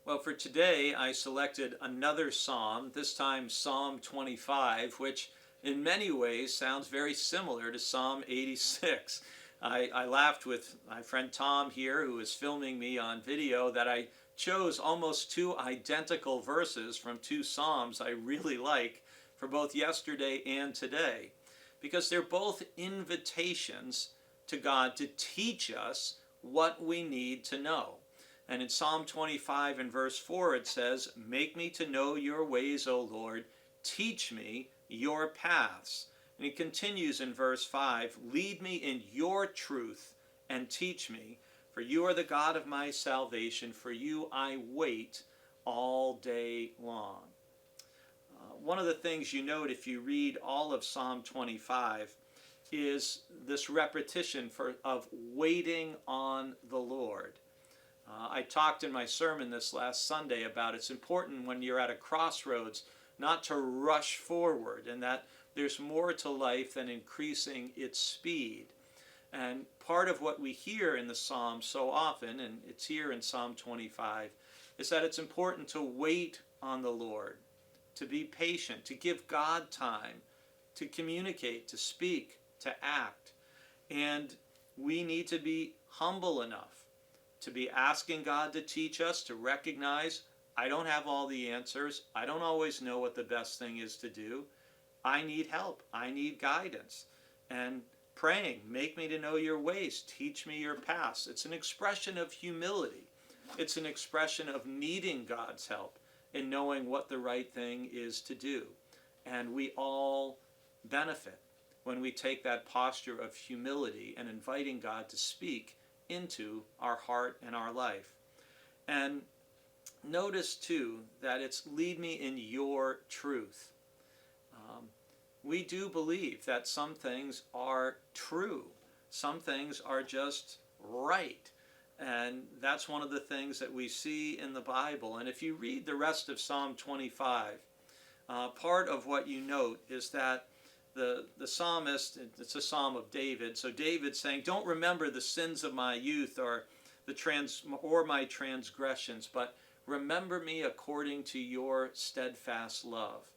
Well, for today, I selected another psalm, this time Psalm 25, which in many ways sounds very similar to Psalm 86. I laughed with my friend Tom here, who is filming me on video, that I chose almost two identical verses from two psalms I really like for both yesterday and today, because they're both invitations to God to teach us what we need to know. And in Psalm 25 and verse 4 it says, "Make me to know your ways, O Lord, teach me your paths." And he continues in verse 5, "Lead me in your truth and teach me, for you are the God of my salvation, for you I wait all day long." One of the things you note if you read all of Psalm 25 is this repetition of waiting on the Lord. I talked in my sermon this last Sunday about it's important when you're at a crossroads not to rush forward, and that there's more to life than increasing its speed. And part of what we hear in the Psalms so often, and it's here in Psalm 25, is that it's important to wait on the Lord, to be patient, to give God time to communicate, to speak, to act. And we need to be humble enough to be asking God to teach us, to recognize I don't have all the answers. I don't always know what the best thing is to do. I need help. I need guidance. And praying, make me to know your ways. Teach me your paths. It's an expression of humility. It's an expression of needing God's help in knowing what the right thing is to do. And we all benefit when we take that posture of humility and inviting God to speak into our heart and our life. And notice too that it's lead me in your truth. We do believe that some things are true. Some things are just right. And that's one of the things that we see in the Bible. And if you read the rest of Psalm 25, part of what you note is that the psalmist, it's a psalm of David, so David's saying, don't remember the sins of my youth or my transgressions, but remember me according to your steadfast love.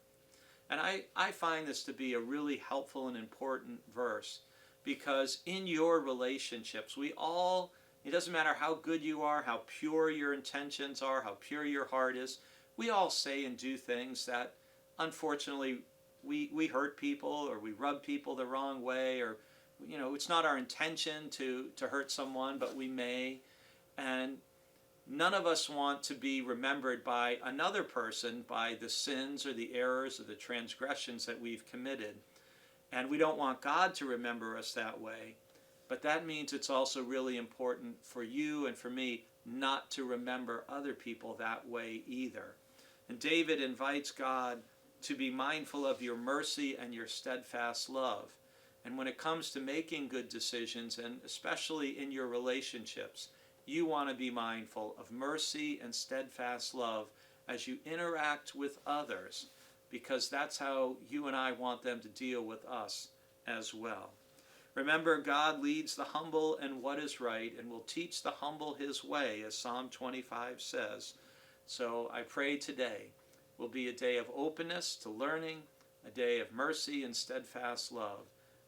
And I find this to be a really helpful and important verse, because in your relationships, it doesn't matter how good you are, how pure your intentions are, how pure your heart is, we all say and do things that unfortunately we hurt people, or we rub people the wrong way, or it's not our intention to hurt someone, but we may. And none of us want to be remembered by another person by the sins or the errors or the transgressions that we've committed. And we don't want God to remember us that way. But that means it's also really important for you and for me not to remember other people that way either. And David invites God to be mindful of your mercy and your steadfast love. And when it comes to making good decisions, and especially in your relationships, you want to be mindful of mercy and steadfast love as you interact with others, because that's how you and I want them to deal with us as well. Remember, God leads the humble in what is right and will teach the humble his way, as Psalm 25 says. So I pray today will be a day of openness to learning, a day of mercy and steadfast love,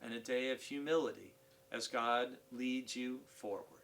and a day of humility as God leads you forward.